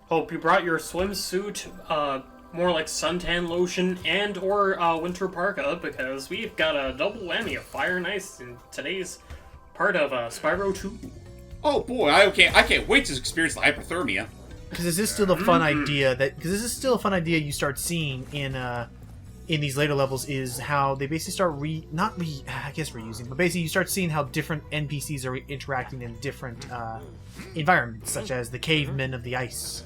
Hope you brought your swimsuit, more like suntan lotion and or winter parka, because we've got a double whammy of fire and ice in today's part of Spyro 2. Oh boy, I can't wait to experience the hypothermia. Because this is still a fun idea you start seeing in these later levels, is how they basically start reusing, but basically you start seeing how different NPCs are interacting in different environments, such as the cavemen of the ice.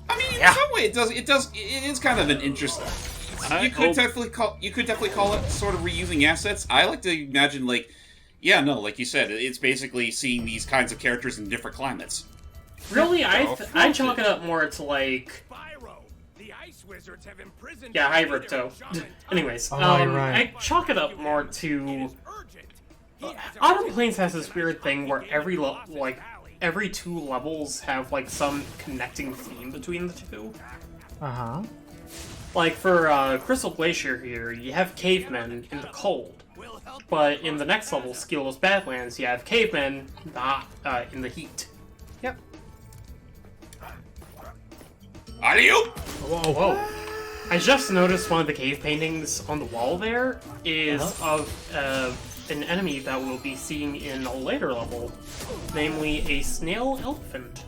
I mean, in some way, it is kind of an interest. You could definitely call it sort of reusing assets. I like to imagine, like you said, it's basically seeing these kinds of characters in different climates. Really, I chalk it up more to like. Spyro, the ice wizards have imprisoned. Yeah, hi Ripto. Anyways, you're right. I chalk it up more to. Autumn Plains has this weird thing where every 2 levels have like some connecting theme between the two. Like for Crystal Glacier here, you have cavemen in the cold, but in the next level, Skilless Badlands, you have cavemen in the heat. Yep. Alley-oop! Whoa. I just noticed one of the cave paintings on the wall there is of an enemy that we'll be seeing in a later level, namely a snail elephant.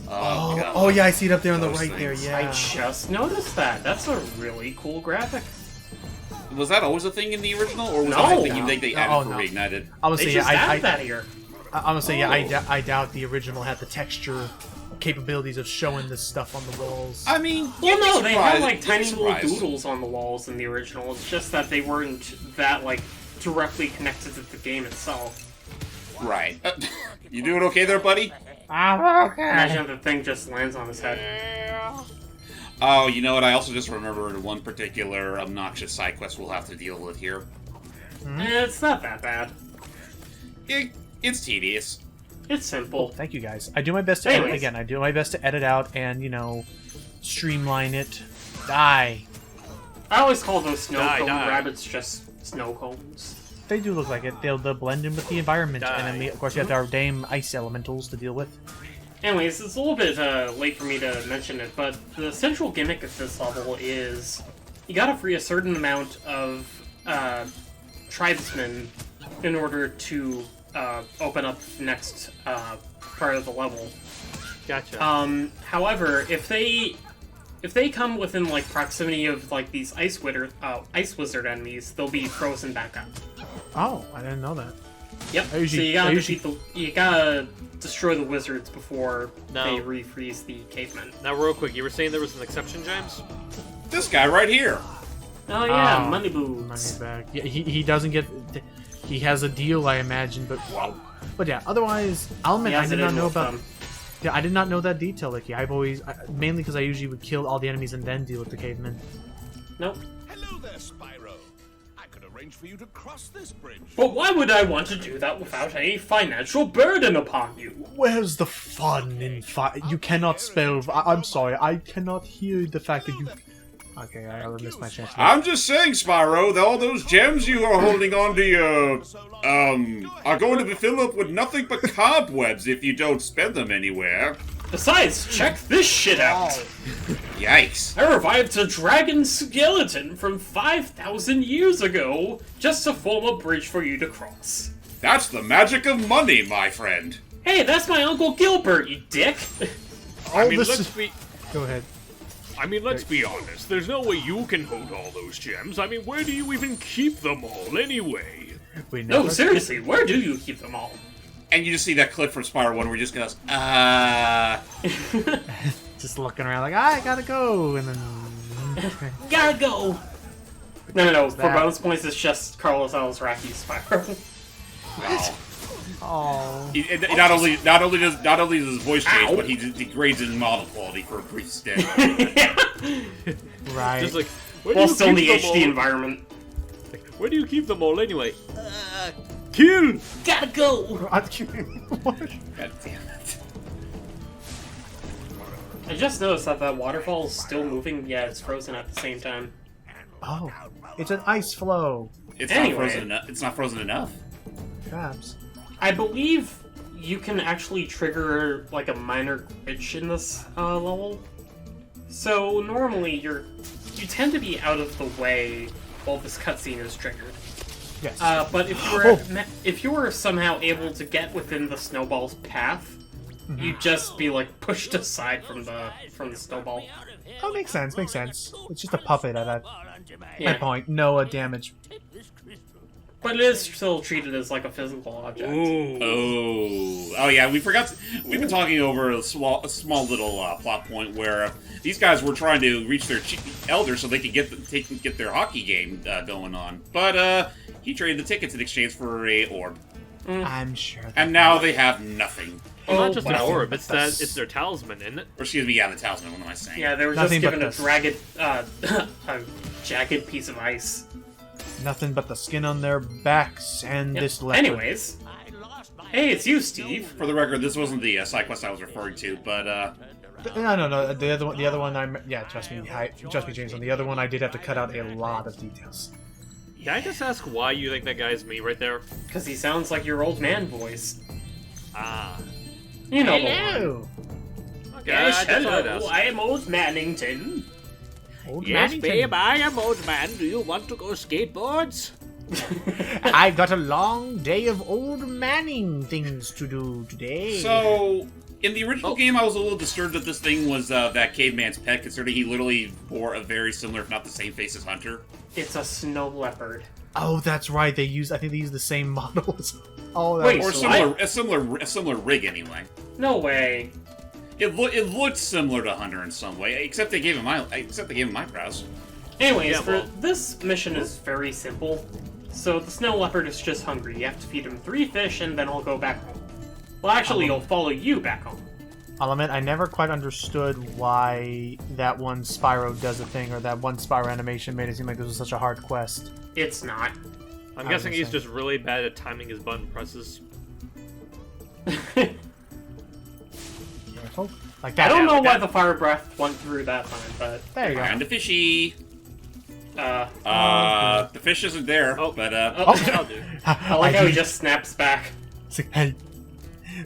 Oh yeah, I see it up there on the right there, yeah. I just noticed that. That's a really cool graphic. Was that always a thing in the original, or was that something you think they added for Reignited? I would They say, just added that here. I doubt the original had the texture capabilities of showing this stuff on the walls. I mean, Well, no, they had like tiny little doodles on the walls in the original. It's just that they weren't that like directly connected to the game itself. Right. You doing okay there, buddy? Imagine if the thing just lands on his head. Oh, you know what? I also just remembered one particular obnoxious side quest we'll have to deal with here. It's not that bad. It's tedious. It's simple. Thank you guys. I do my best to edit out and, streamline it. Die. I always call those snow cone rabbits just snow cones. They do look like it. They'll blend in with the environment, and then of course you have our damn ice elementals to deal with. Anyways, it's a little bit late for me to mention it, but the central gimmick of this level is you gotta free a certain amount of tribesmen in order to open up the next part of the level. Gotcha. However, if they come within like proximity of like these ice wizard enemies, they'll be frozen back up. Oh, I didn't know that. Yep. So you gotta destroy the wizards before they refreeze the cavemen. Now, real quick, you were saying there was an exception, James? This guy right here. Oh yeah, money boots. Money back. Yeah, he doesn't get. He has a deal, I imagine, but yeah. Otherwise, I'll admit I did not know about. Yeah, I did not know that detail, Ikki. I've always mainly because I usually would kill all the enemies and then deal with the cavemen. Nope. Hello there, Spyro. I could arrange for you to cross this bridge. But why would I want to do that without any financial burden upon you? Where's the fun in You cannot spell. I'm sorry, I cannot hear the fact that you. Okay, I missed my chance. I'm just saying, Spyro, that all those gems you are holding on to are going to be filled up with nothing but cobwebs if you don't spend them anywhere. Besides, check this shit out! Yikes. I revived a dragon skeleton from 5,000 years ago just to form a bridge for you to cross. That's the magic of money, my friend. Hey, that's my Uncle Gilbert, you dick! Go ahead. I mean, let's be honest. There's no way you can hold all those gems. I mean, where do you even keep them all, anyway? No, seriously, where do you keep them all? And you just see that clip from Spyro 1 where he just goes, Just looking around like, I gotta go, and then... Gotta go! No, for bonus points, it's just Carlos Alazraki Spyro. Oh. Not only does his voice change, but he degrades in model quality for a brief stint. Right. Just like, Well, still in the HD environment. Like, where do you keep them all anyway? Kill! Gotta go! What? God damn it. I just noticed that waterfall is still moving. Yeah, it's frozen at the same time. Oh, it's an ice flow. It's not frozen enough. Perhaps. I believe you can actually trigger like a minor glitch in this level. So normally you tend to be out of the way while this cutscene is triggered. Yes. But if you were somehow able to get within the snowball's path, you'd just be like pushed aside from the snowball. Oh, makes sense. Makes sense. It's just a puppet at that point. No damage. But it is still treated as like a physical object. Oh yeah. We forgot. We've been talking over a small little plot point where these guys were trying to reach their elder so they could get their hockey game going on. But he traded the tickets in exchange for a orb. I'm sure. And now they have nothing. Well, not just an orb, it's their talisman, isn't it? Or excuse me, yeah, the talisman. What am I saying? Yeah, they were Nothing just given but a jagged piece of ice. Nothing but the skin on their backs and this leopard. Anyways, hey, it's you, Steve. For the record, this wasn't the side quest I was referring to, but No. The other one. Yeah, trust me, James. On the other one, I did have to cut out a lot of details. Can I just ask why you think that guy's me right there? Because he sounds like your old man voice. Ah. You know Hello. Okay, Yes, I just thought I'd hello, ask. I am old Mannington. Old Yes, Mannington. babe, I am old man. Do you want to go skateboards? I got a long day of old Manning things to do today. so in the original game, I was a little disturbed that this thing was that caveman's pet, considering he literally bore a very similar, if not the same, face as Hunter. It's a snow leopard. Oh, that's right. I think they use the same models. Oh, Wait, Or so a similar rig anyway. No way. It looked similar to Hunter in some way, except they gave him eyebrows. Anyways, Yeah, well- this mission is very simple. So the snow leopard is just hungry. You have to feed him 3 fish, and then he'll go back home. Well, actually, he'll follow you back home. I'll admit, I never quite understood why that one Spyro does a thing, or that one Spyro animation made it seem like this was such a hard quest. It's not. I'm I guessing he's understand. just really bad at timing his button presses. Careful. Like I that. don't know like why that. the fire breath went through that time, but There you go. Kinda fishy. okay. The fish isn't there, Oh. but I'll do. I like how he just snaps back. It's like, hey.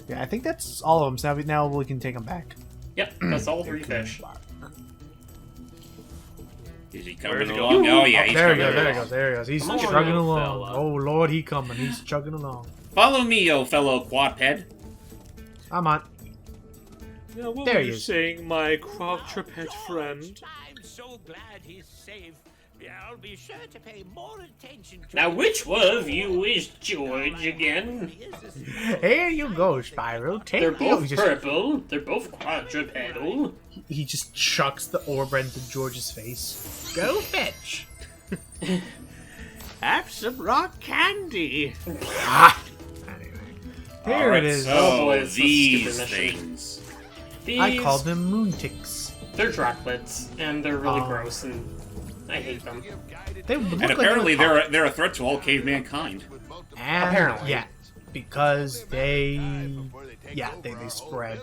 Yeah, I think that's all of them. So now we can take them back. Yep, that's all 3 fish. is he Where's coming he along? going? Oh yeah, he's There he coming goes. There he along. goes. There he goes. He's Come on, chugging little along. fella. Oh Lord, he coming. He's chugging along. Follow me, oh fellow quadped. I'm on. Yeah, what There were he you is. saying, my quadruped friend? I'm so glad he's safe. I'll be sure to pay more attention to Now, which one of you is George again? Here you go, Spyro. Take They're the both he purple. They're both quadrupedal. he just chucks the orb into George's face. Go fetch. Have some rock candy. Anyway, here Alright, it is. So Oh boy, it's a these stupid mission. things. These, I call them moon ticks. They're Draclids, and they're really Oh. gross, and I hate them. They look And like apparently they're they're a threat to all caveman kind. And, Apparently. yeah, because they spread.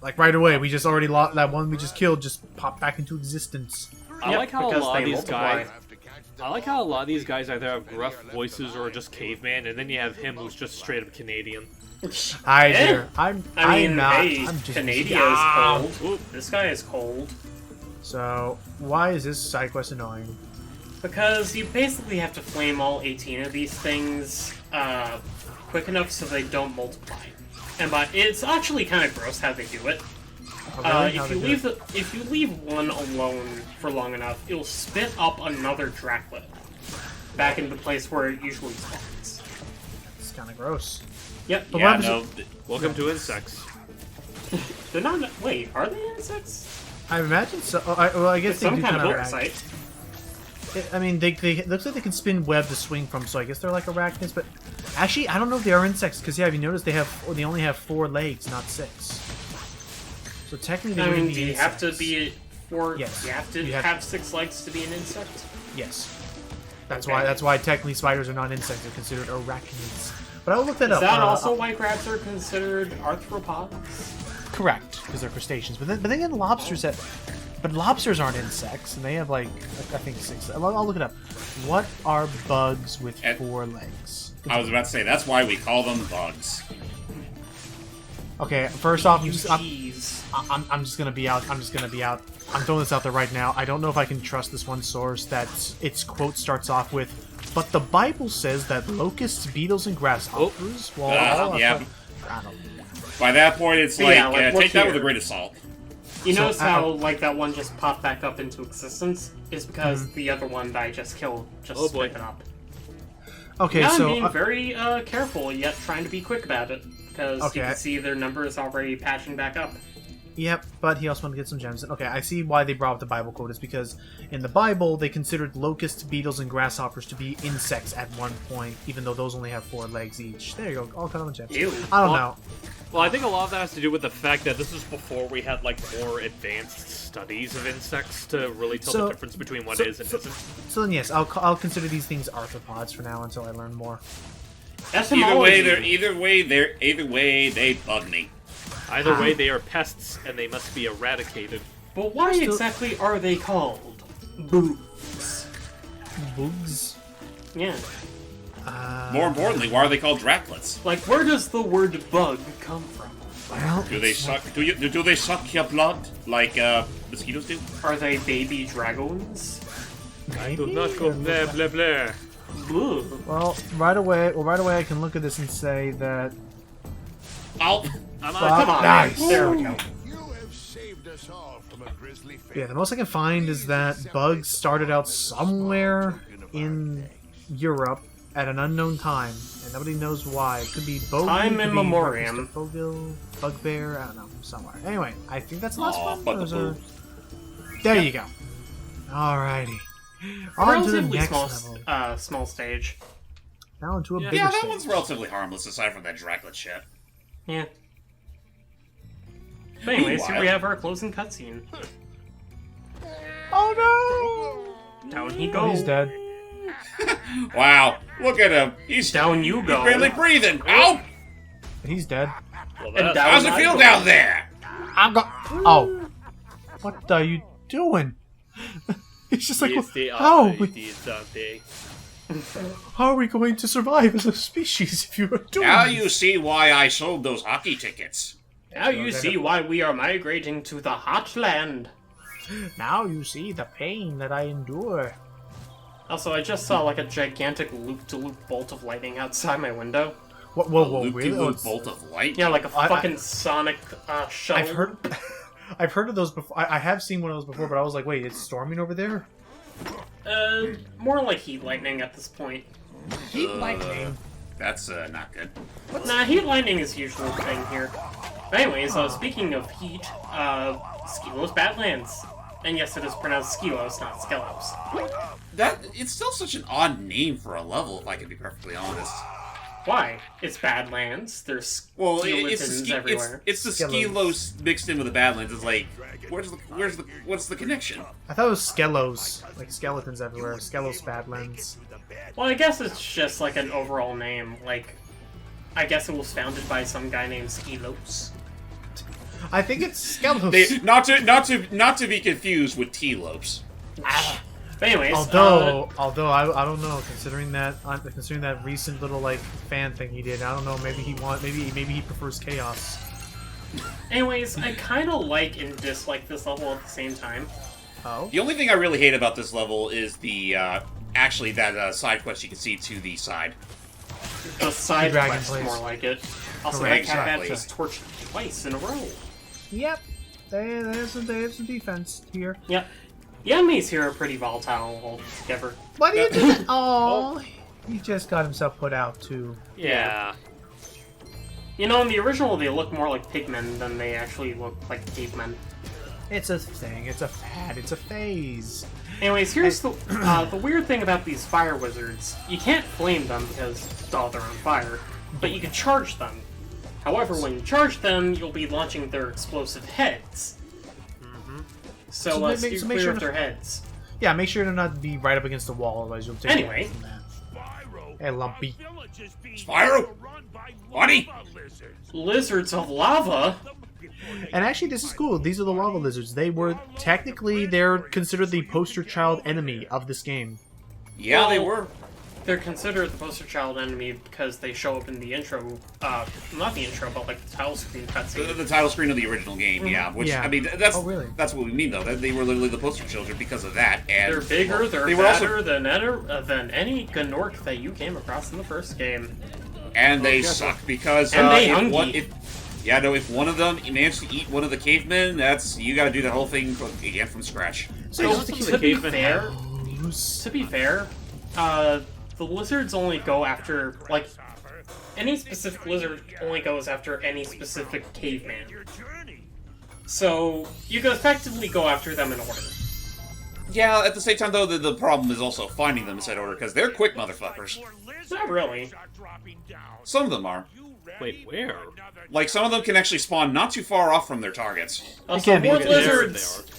Like right away, we just already lost that one we just killed. Just popped back into existence. I Yep, like how a because lot of they these multiply. guys. I like how a lot of these guys either have gruff voices or just caveman, and then you have him who's just straight up Canadian. Hi Eh? there. I mean, I'm not. hey, I'm just Canada Ah. is cold. This guy is cold. So why is this side quest annoying? Because you basically have to flame all 18 of these things quick enough so they don't multiply. And it's actually kind of gross how they do it. Oh, really? How If they you do leave it? if you leave one alone for long enough, it'll spit up another Draclid back into the place where it usually spawns. It's kind of gross. Yep. But Yeah, what no. happens Welcome to insects. They're not. Wait, are they insects? I imagine so. Well, I guess It's they some do kind of kind of parasite. I mean, they it looks like they can spin web to swing from, so I guess they're like arachnids. But actually, I don't know if they are insects because yeah, have you noticed they only have 4 legs, not 6. So technically, they I wouldn't mean, be do you have to insects. be four? Yes. You have to You have- have 6 legs to be an insect. Yes. That's Okay. why technically spiders are not insects; they're considered arachnids. But I'll look that Is up. that also why crabs are considered arthropods? correct because they're crustaceans? But then again, lobsters aren't insects, and they have like I think 6. I'll look it up. What are bugs with And- 4 legs? I was about to say that's why we call them bugs. Okay, first off, Jeez. I'm just gonna be out. I'm throwing this out there right now. I don't know if I can trust this one source that its quote starts off with, "But the Bible says that locusts, beetles, and grasshoppers." Well, yeah. I don't know. By that point, it's like, Yeah, like, take that here. with a grain of salt. You So, notice how, like, that one just popped back up into existence? Is because the other one that I just killed just boy. split it up. Okay, Now so I'm being very careful, yet trying to be quick about it. Because you can see their numbers already patching back up. Yep, but he also wanted to get some gems. Okay, I see why they brought up the Bible quote. Is because in the Bible they considered locusts, beetles, and grasshoppers to be insects at one point, even though those only have 4 legs each. There you go, all kind of gems. Ew. I don't know. Well, I think a lot of that has to do with the fact that this is before we had like more advanced studies of insects to really tell the difference between what is and isn't. So then, yes, I'll consider these things arthropods for now until I learn more. Either way, they bug me. Either way, they are pests and they must be eradicated. But why exactly are they called bugs? Bugs? Yeah. More importantly, why are they called Draclets? Like, where does the word bug come from? Well, Do they suck? Do they suck your blood like mosquitoes do? Are they baby dragons? Do not go blah blah blah. Ugh. Well, right away I can look at this and say that. Oh, I'm Come on, Nice. there we go. You have saved us all from a grisly fate. Yeah, the most I can find is that bugs started out somewhere in Europe at an unknown time, and nobody knows why. It could be bogey, Time it could in be memoriam. Bogil, bugbear, I don't know, somewhere. Anyway, I think that's the last Aw, one. Or is bugaboo. there you go. Alrighty. On to the Relatively next small, level. small stage. Now into a bigger yeah, that stage. one's relatively harmless aside from that Draclet shit. Yeah. But anyways, here we Meanwhile- have our closing cutscene. Oh Down he no! goes. Oh, he's dead. Wow, look at him. He's Down you he's go. barely breathing. Ow! He's dead. Well, And that's down How's it I feel go. down there? Oh. What are you doing? It's just like, how are we going to survive as a species if you are doing Now this? you see why I sold those hockey tickets. Now you see why we are migrating to the hot land. Now you see the pain that I endure. Also, I just saw like a gigantic loop-to-loop bolt of lightning outside my window. What? Whoa, really? Oh, Loop-de-loop it's- bolt of light. Yeah, like a I- fucking sonic shuttle. I've heard, I've heard of those before. I have seen one of those before, but I was like, wait, it's storming over there. More like heat lightning at this point. Heat lightning. That's not good. Nah, heat lightning is usually a thing here. But anyways, speaking of heat, Skelos Badlands. And yes, it is pronounced Skelos, not Skelos. It's still such an odd name for a level, if I can be perfectly honest. Why? It's Badlands. There's Well, skeletons everywhere. it's the Skelos mixed in with the Badlands. It's like, what's the connection? I thought it was Skelos, like skeletons everywhere. Skelos Badlands. Well, I guess it's just like an overall name. Like, I guess it was founded by some guy named Skelos. I think it's Skelos. Not to be confused with T-Lopes. But anyways, Although I don't know, considering that recent little like fan thing he did, I don't know. Maybe he prefers chaos. anyways, I kind of like and dislike this level at the same time. Oh, The only thing I really hate about this level is the actually that side quest you can see to the side. The side Dragon quest, Place. more like it. Also, Correct, that cat exactly. just torched twice in a row. yep. They have some defense here. Yep. The enemies here are pretty volatile altogether. What are you doing? Oh, he just got himself put out too. Yeah. You know, in the original, they look more like pigmen than they actually look like cavemen. It's a thing. It's a fad. It's a phase. Anyways, here's the weird thing about these fire wizards. You can't flame them because, oh, they're on fire, but you can charge them. However, when you charge them, you'll be launching their explosive heads. So, make- steer so make clear sure of to- their heads. Yeah, make sure to not be right up against the wall, otherwise you'll take Anyway. damage from that. Spyro, Hey, Lumpy. our village is being Spyro! overrun by Buddy! lava lizards. Lizards of lava? And actually, this is cool. These are the lava lizards. They're considered the poster child enemy of this game. Yeah, they Well, were. they're considered the poster child enemy because they show up in the intro, not the intro, but like the title screen cutscene. The title screen of the original game, yeah. Which Yeah. I mean, that's really? that's what we mean though. That they were literally the poster children because of that. And They're bigger, well, they're they were fatter also, than any Gnorc that you came across in the first game. and they suck because And they if one of them managed to eat one of the cavemen, you got to do that whole thing again from scratch. So Most of the cavemen to be fair, the lizards only go after, like, any specific lizard only goes after any specific caveman. So, you can effectively go after them in order. Yeah, at the same time though, the problem is also finding them in said order because they're quick motherfuckers. Not really. Some of them are. Wait, where? Like, some of them can actually spawn not too far off from their targets. So can be more good. lizards...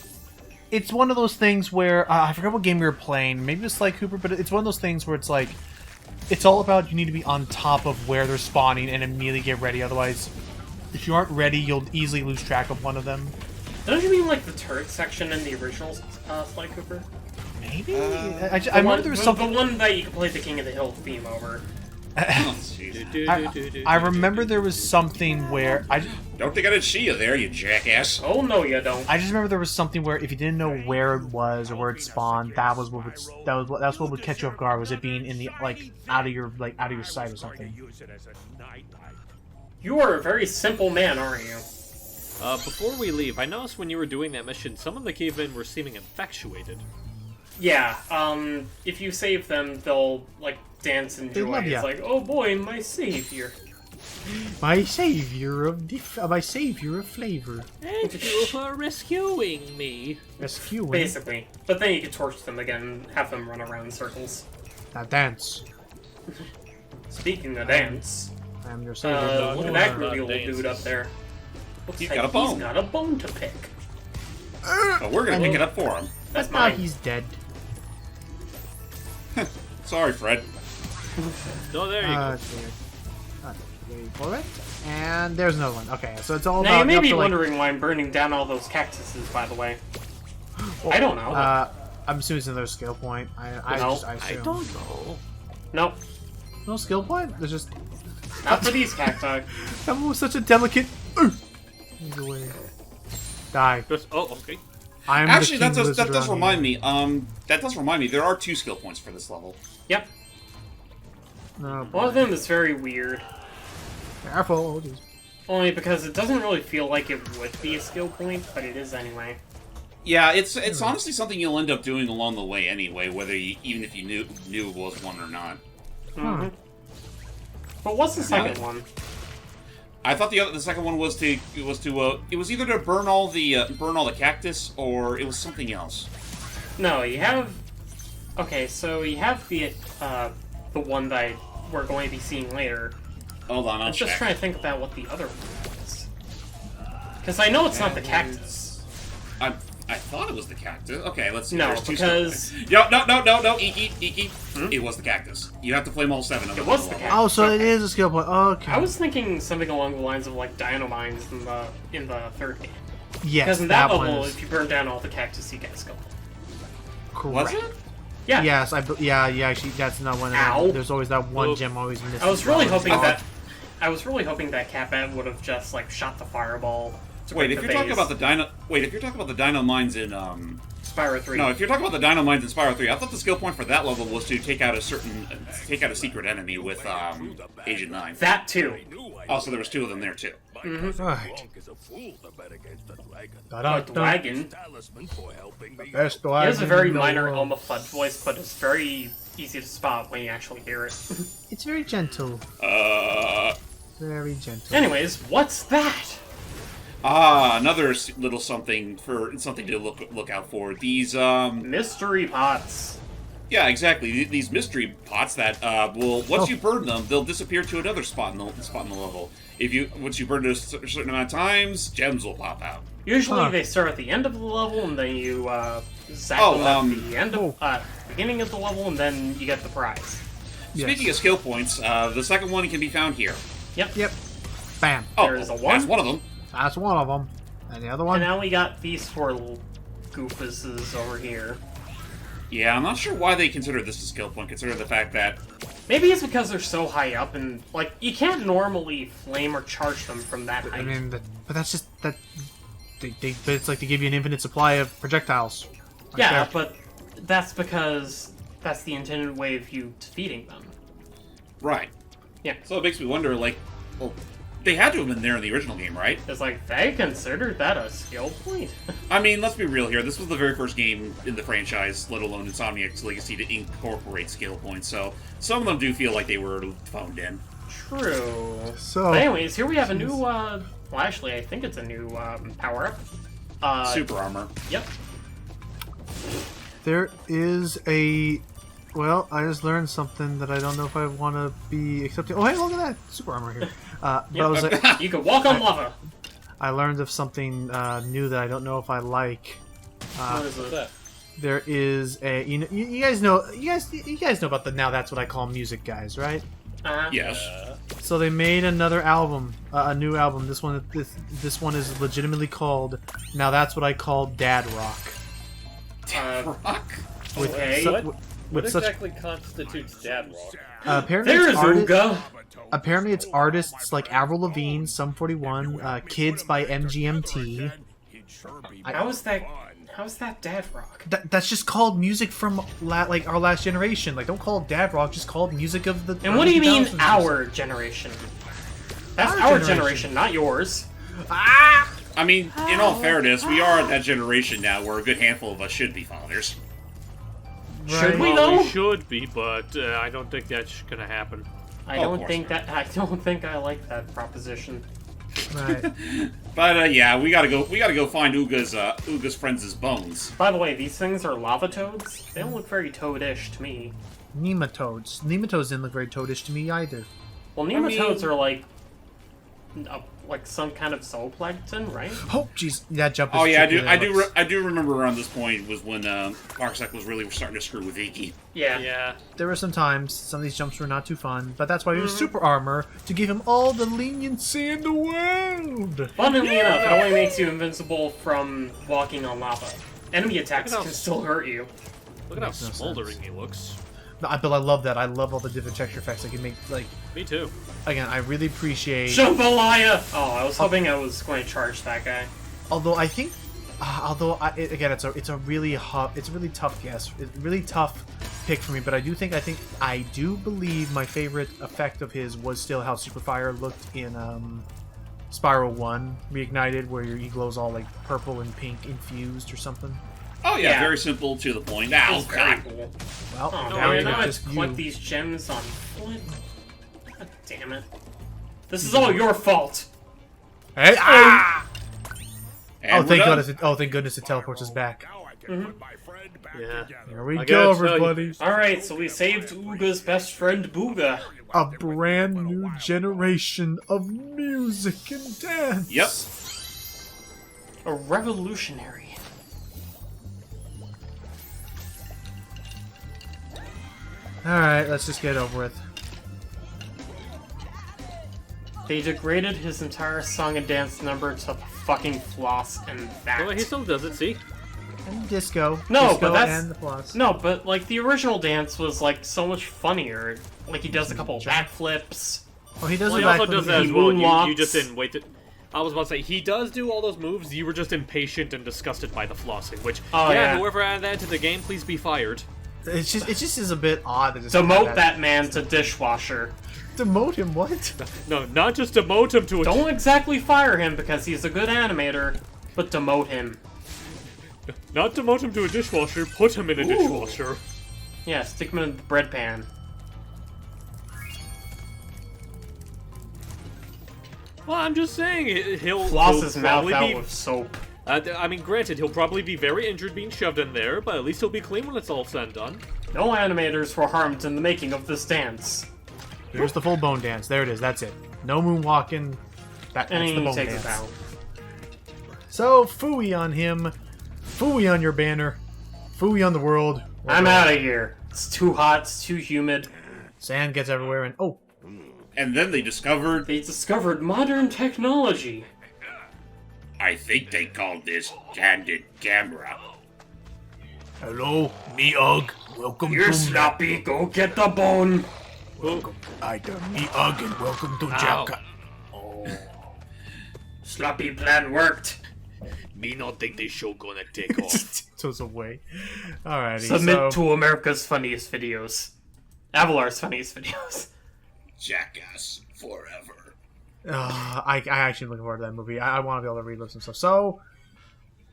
It's one of those things where I forgot what game we were playing. Maybe it's like Cooper, but it's one of those things where it's like it's all about you need to be on top of where they're spawning and immediately get ready. Otherwise, if you aren't ready, you'll easily lose track of one of them. Don't you mean like the turret section in the original Sly Cooper? Maybe I remember there was something. The one that you can play the King of the Hill theme over. Oh, jeez. I remember there was something where Don't think I did see you there, you jackass. Oh no, you don't. I just remember there was something where if you didn't know where it was or where it spawned, that's what would catch you off guard. Was it being in the out of your sight or something? You are a very simple man, aren't you? Before we leave, I noticed when you were doing that mission, some of the cavemen were seeming infatuated. Yeah. If you save them, they'll like dance in joy. love ya. It's like, oh boy, my savior. My savior of flavor. Thank you for rescuing me. Rescue. Basically. But then you can torch them again and have them run around in circles. Now dance. Speaking of dance, I'm your savior. look at that groovy little dude up there. Looks He's like got a bone. he's got a bone to pick. But we're gonna pick it up for him. That's Now mine. he's dead. Sorry, Fred. No, there you go. Wait for it. And there's another one. Okay, so it's all Now, you about... may be to, wondering why I'm burning down all those cactuses, by the way. I don't know. I'm assuming it's another skill point. I No. assume. I don't know. Nope. No skill point? There's just... Not for these cacti. That was such a delicate... Move away. Die. Just, oh, okay. I'm Actually, the that king does lizard around remind here. me. That does remind me. There are 2 skill points for this level. Yep. Oh, One of them is very weird. careful. Oh, jeez. Only because it doesn't really feel like it would be a skill point, but it is anyway. Yeah, it's honestly something you'll end up doing along the way anyway, even if you knew it was one or not. Mm-hmm. But what's the second one? I thought the second one was it was either to burn all the cactus or it was something else. No, you have... Okay, so you have the one that we're going to be seeing later. Hold on, I'll I'm just check. trying to think about what the other one was. Because I know it's not the cactus. I thought it was the cactus. Okay, let's see. No, There's 2 because... skill points. No, Ikki. It was the cactus. You have to flame all 7 of them. It was the cactus. Oh, so it is a skill point. Okay. I was thinking something along the lines of like Dynamines in the third game. Yes, Because in that one level, is if you burn down all the cactus, you get a skill point. correct. Was it? Yeah. Yes, yeah, actually, that's not one of them. Ow. There's always that one Oh. gem always missing. I was really hoping Oh. that Catbat would have just like shot the fireball. To Wait, break if the you're talking base. about the dino mines in Spyro 3. No, if you're talking about the dino mines in Spyro 3, I thought the skill point for that level was to take out a secret enemy with Agent 9. That too. Oh, so there was 2 of them there too. Right. Like the wagon. Best He has a wagon very in the minor world. Elma Fudd voice, but it's very easy to spot when you actually hear it. It's very gentle. Very gentle. Anyways, what's that? Another little something to look out for. These Mystery pots. yeah, exactly. These mystery pots that once you burn them, they'll disappear to another spot in the level. Once you burn it a certain amount of times, gems will pop out. Usually they start at the end of the level, and then you zap Oh, them at the end of beginning of the level, and then you get the prize. Yes. Speaking of skill points, the second one can be found here. Yep. Bam. Oh, There is a one. that's one of them. That's one of them. And the other one? And now we got these 4 little goofuses over here. Yeah, I'm not sure why they consider this a skill point, considering the fact that... Maybe it's because they're so high up, and, like, you can't normally flame or charge them from that height. I mean, but that's just that. But it's like they give you an infinite supply of projectiles. Right Yeah, there. but that's because that's the intended way of you defeating them. Right. Yeah. So it makes me wonder, like, well, they had to have been there in the original game, right? It's like, they considered that a skill point? I mean, let's be real here. This was the very first game in the franchise, let alone Insomniac's Legacy, to incorporate skill points, so some of them do feel like they were phoned in. True. So- But anyways, here we have a new, well, actually, I think it's a new, power-up. Super armor. Yep. There is a. Well, I just learned something that I don't know if I want to be accepting. Oh, hey, look at that super armor here. But I was like, You can walk on lava. I learned of something new that I don't know if I like. What is it? There is a. You guys know about the Now That's What I Call Music guys, right? Yes. So they made another album, a new album. This one is legitimately called Now That's What I Call Dad Rock. Rock? With Okay. What such exactly constitutes dad rock? apparently There's it's artists, Ooga. apparently it's artists like Avril Lavigne, Sum 41, Kids by MGMT. How's that dad rock? That's just called music from like our last generation. Like, don't call it dad rock. Just call it music of the. And what do you mean 2000s. our generation? That's Our our generation. generation, not yours. I mean, in all fairness, we are at that generation now where a good handful of us should be fathers. Should we Well, though? we should be, but I don't think that's gonna happen. I of don't course think not. that. I don't think I like that proposition. Right. But yeah, we gotta go find Ooga's friends' bones. By the way, these things are lava toads. They don't look very toadish to me. Nematodes. Nematodes didn't look very toadish to me either. Well, nematodes are like some kind of zooplankton, right? Oh, jeez, that jump is Oh yeah, tricky, I do remember around this point was when Parsec was really starting to screw with Ikki. Yeah. Yeah. There were some times some of these jumps were not too fun, but that's why we use super armor to give him all the leniency in the world. Funnily enough, it only makes you invincible from walking on lava. Enemy attacks Look at can how- still hurt you. Look at how Makes no smoldering sense. he looks. But I love that. I love all the different texture effects I can make. Like, Me too. again, I really appreciate. Jambalaya! Oh, I was hoping I was going to charge that guy. Although I think, again, it's a really tough guess. It's a really tough pick for me. But I do believe my favorite effect of his was still how Super Fire looked in Spyro 1 Reignited, where he glows all like purple and pink infused or something. Oh yeah, Yeah. very simple to the point. Ow, It's very God. cool. Well, Oh, now man, we now I have have just to you. collect these gems on foot. God damn it. This is all your fault! Hey! Ah! And Oh, we're thank done. goodness! Thank goodness it teleports us back. Now I can put my friend back Yeah. together. Here we I go, gotta tell you- everybody. Alright, so we saved Ooga's best friend, Booga. A brand new generation of music and dance. Yep. A revolutionary. Alright, let's just get it over with. They degraded his entire song and dance number to fucking floss and that. Well, he still does it, see? And disco. No, disco but that's- and the plus. No, but like the original dance was like so much funnier. Like he does a couple backflips. Oh, he does Well, it he also back does when that he as well. You moonwalks. just didn't wait to... I was about to say, he does do all those moves, you were just impatient and disgusted by the flossing, which, Oh, yeah. whoever added that to the game, please be fired. It just is a bit odd. That Demote that man to dishwasher. Demote him? What? No, not just demote him to a... Don't exactly fire him because he's a good animator, but demote him. Not demote him to a dishwasher, put him in a dishwasher. Yeah, stick him in the bread pan. Well, I'm just saying, he'll Floss his mouth probably out be... with soap. I mean, granted, he'll probably be very injured being shoved in there, but at least he'll be clean when it's all said and done. No animators were harmed in the making of this dance. Here's the full bone dance. There it is. That's it. No moonwalking. That's And the he bone takes dance. it down. So, phooey on him. Phooey on your banner. Phooey on the world. I'm out of here. It's too hot, it's too humid. Sand gets everywhere and... Oh, And then they discovered, They discovered modern technology. I think they called this candid camera. Hello, me Ugg. Welcome You're to sloppy. Go get the bone. Welcome, me Ugg, and welcome to Ow. Jacka. Oh. Sloppy plan worked. Me not think this show gonna take off. Goes away. Alrighty. Submit to America's funniest videos. Avalar's funniest videos. Jackass forever. I actually am looking forward to that movie. I want to be able to relive some stuff. So,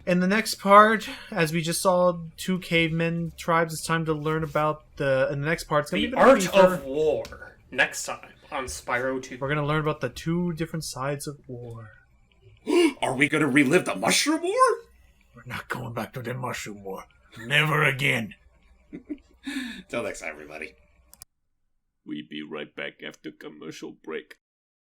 in the next part, as we just saw two cavemen tribes, it's time to learn about in the next part, it's going to The be a bit art deeper. of war. Next time on Spyro 2. We're going to learn about the two different sides of war. Are we gonna relive the Mushroom War? We're not going back to the Mushroom War. Never again. Till next time, everybody. We be right back after commercial break.